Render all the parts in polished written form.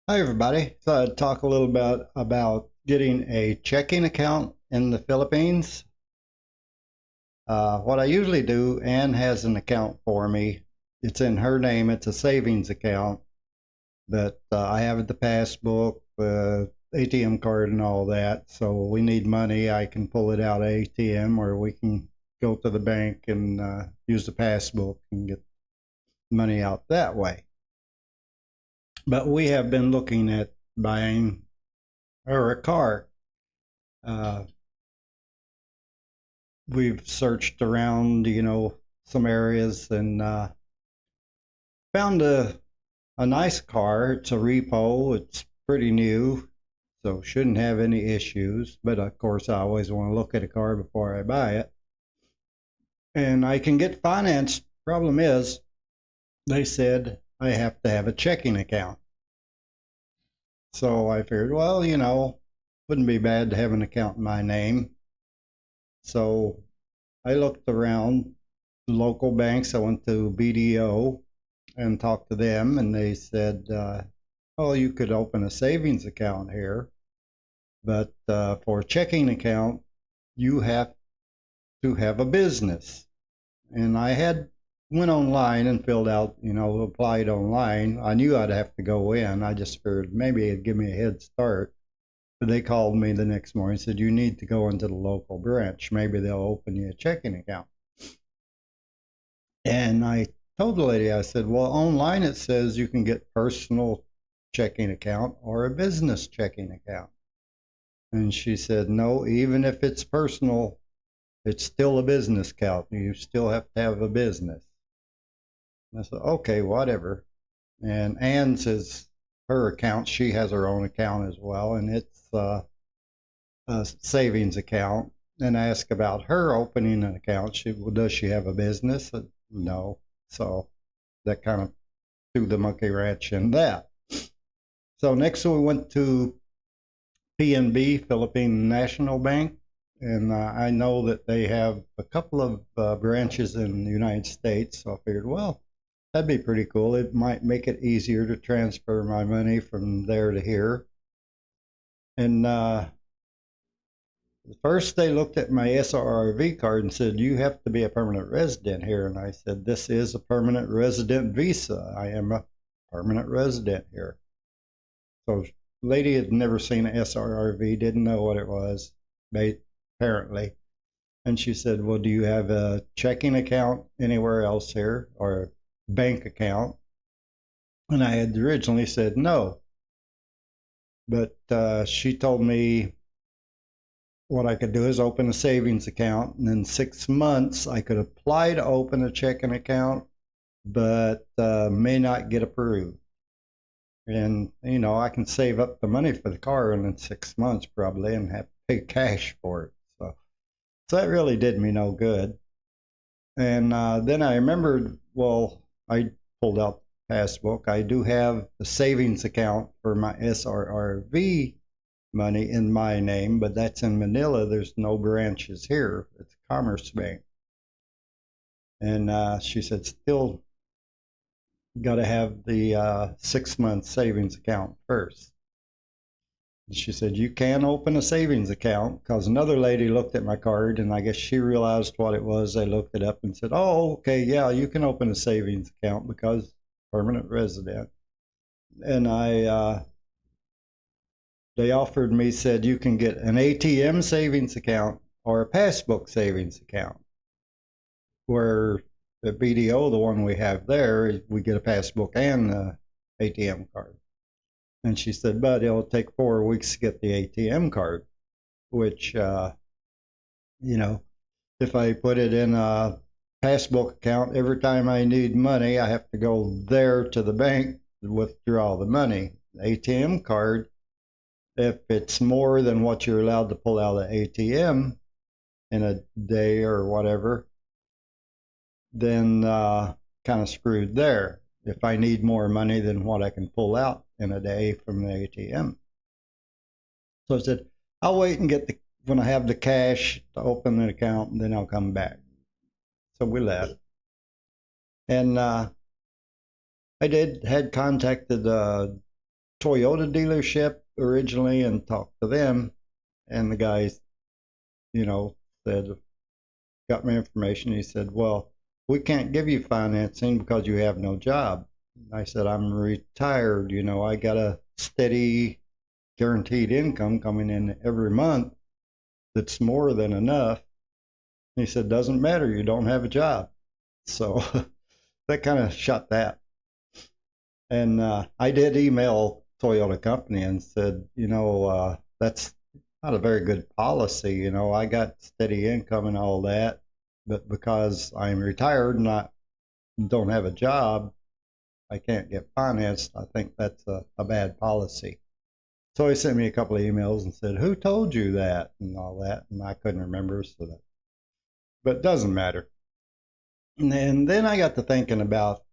Hi everybody. So I'd talk a little bit about getting a checking account in the Philippines. What I usually do, Anne has an account for me. It's in her name. It's a savings account, but I have the passbook, the ATM card, and all that. So we need money. I can pull it out of ATM, or we can go to the bank and use the passbook and get money out that way. But we have been looking at buying her a car. Uh, we've searched around, some areas and found a nice car. It's a repo. It's pretty new, so shouldn't have any issues. But of course, I always want to look at a car before I buy it. And I can get financed. Problem is, they said I have to have a checking account. So I figured, well, wouldn't be bad to have an account in my name. So I looked around local banks. I went to BDO and talked to them, and they said, "Oh, you could open a savings account here, but for a checking account, you have to have a business." And I had went online and filled out, applied online. I knew I'd have to go in. I just figured maybe it'd give me a head start. But they called me the next morning and said, "You need to go into the local branch. Maybe they'll open you a checking account." And I told the lady, I said, well, online it says you can get personal checking account or a business checking account. And she said, no, even if it's personal, it's still a business account. You still have to have a business. And I said, okay, whatever. And Ann says her account, she has her own account as well, and it's a savings account. And I asked about her opening an account. Well, does she have a business? No. So that kind of threw the monkey wrench in that. So next we went to PNB, Philippine National Bank, and I know that they have a couple of branches in the United States. So I figured, well, that'd be pretty cool. It might make it easier to transfer my money from there to here. And first they looked at my SRRV card and said, you have to be a permanent resident here. And I said, this is a permanent resident visa. I am a permanent resident here. So lady had never seen an SRRV, didn't know what it was, apparently. And she said, well, do you have a checking account anywhere else here or a bank account? And I had originally said no. But she told me what I could do is open a savings account, and in 6 months I could apply to open a checking account, but may not get approved. And I can save up the money for the car in 6 months probably, and have to pay cash for it. So that really did me no good. And then I remembered, well, I pulled out the passbook. I do have a savings account for my SRRV money in my name, but that's in Manila. There's no branches here. It's Commerce Bank. And she said, still got to have the 6 month savings account first. And she said, you can open a savings account, because another lady looked at my card, and I guess she realized what it was. They looked it up and said, oh, okay, yeah, you can open a savings account because permanent resident. And they offered me, said you can get an ATM savings account or a passbook savings account, where the BDO, the one we have there, we get a passbook and the ATM card. And she said, but it'll take 4 weeks to get the ATM card, which, if I put it in a passbook account, every time I need money, I have to go there to the bank to withdraw the money. The ATM card, if it's more than what you're allowed to pull out of the ATM in a day or whatever, then kind of screwed there. If I need more money than what I can pull out in a day from the ATM. So I said, I'll wait and get when I have the cash to open an account, and then I'll come back. So we left. And I had contacted Toyota dealership originally and talked to them, and the guys, said, got my information. He said, well, we can't give you financing because you have no job. I said, I'm retired. I got a steady guaranteed income coming in every month that's more than enough. He said, doesn't matter. You don't have a job. So that kind of shut that. And I did email Toyota company and said, that's not a very good policy. I got steady income and all that, but because I'm retired and I don't have a job, I can't get financed. I think that's a bad policy. So he sent me a couple of emails and said, who told you that and all that? And I couldn't remember, but it doesn't matter. And then I got to thinking about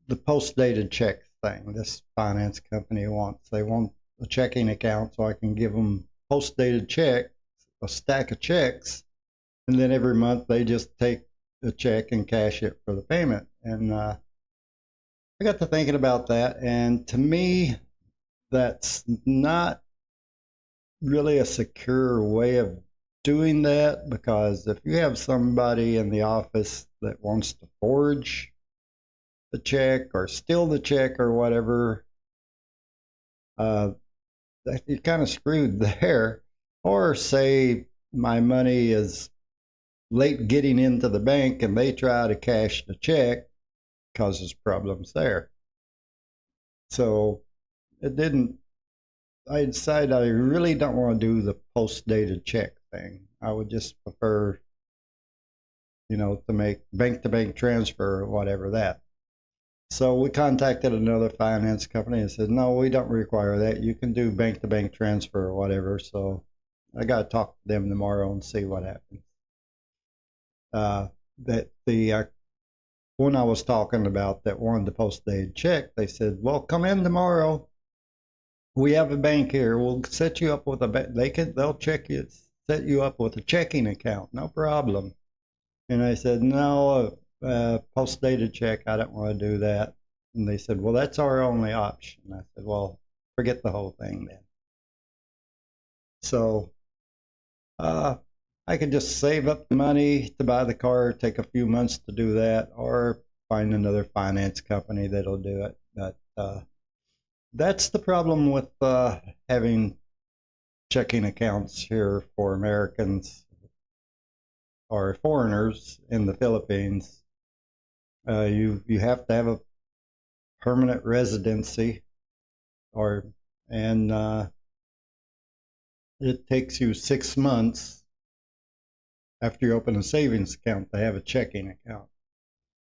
the post-dated check thing. This finance company they want a checking account so I can give them post-dated check, a stack of checks, and then every month they just take the check and cash it for the payment. And I got to thinking about that, and to me, that's not really a secure way of doing that, because if you have somebody in the office that wants to forge the check or steal the check or whatever, you're kind of screwed there. Or say my money is late getting into the bank and they try to cash the check, causes problems there. So it didn't. I decided I really don't want to do the post-dated check thing. I would just prefer, to make bank-to-bank transfer or whatever that. So we contacted another finance company and said, no, we don't require that. You can do bank-to-bank transfer or whatever. So I got to talk to them tomorrow and see what happens. That the one I was talking about that wanted the post-dated check, they said, well, come in tomorrow. We have a bank here. We'll set you up with they'll set you up with a checking account. No problem. And I said, no, post-dated check, I don't want to do that. And they said, well, that's our only option. I said, well, forget the whole thing then. So I could just save up the money to buy the car, take a few months to do that, or find another finance company that'll do it. But that's the problem with having checking accounts here for Americans or foreigners in the Philippines. You have to have a permanent residency, and it takes you 6 months after you open a savings account to have a checking account.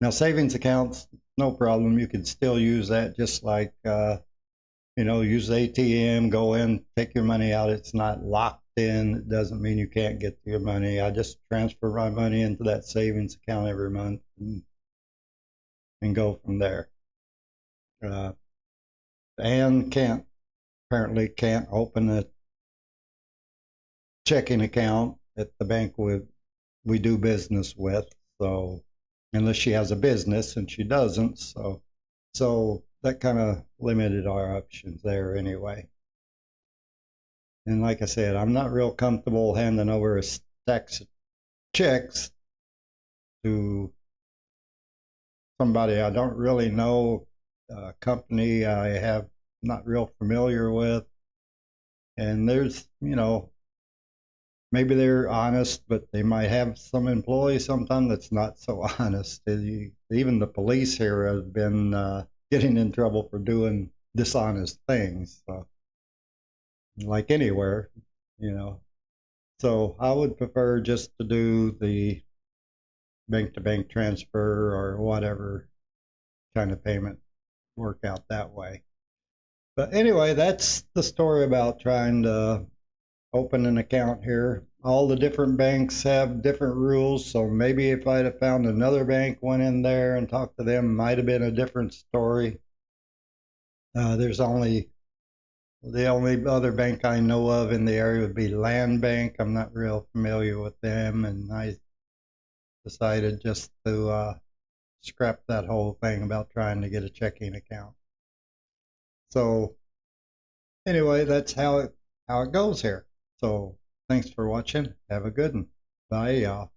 Now, savings accounts, no problem. You can still use that just like, use the ATM, go in, take your money out. It's not locked in. It doesn't mean you can't get to your money. I just transfer my money into that savings account every month and go from there. And apparently can't open a checking account at the bank we do business with. So unless she has a business, and she doesn't, so that kind of limited our options there anyway. And like I said, I'm not real comfortable handing over a stack of checks to somebody I don't really know, a company I have not real familiar with. And there's, maybe they're honest, but they might have some employees sometimes that's not so honest. Even the police here have been getting in trouble for doing dishonest things, so, like anywhere, So I would prefer just to do the bank-to-bank transfer or whatever kind of payment, work out that way. But anyway, that's the story about trying to open an account here. All the different banks have different rules, so maybe if I'd have found another bank, went in there and talked to them, might have been a different story. The only other bank I know of in the area would be Land Bank. I'm not real familiar with them, and I decided just to scrap that whole thing about trying to get a checking account. So Anyway, that's how it goes here. So thanks for watching. Have a good one. Bye, y'all.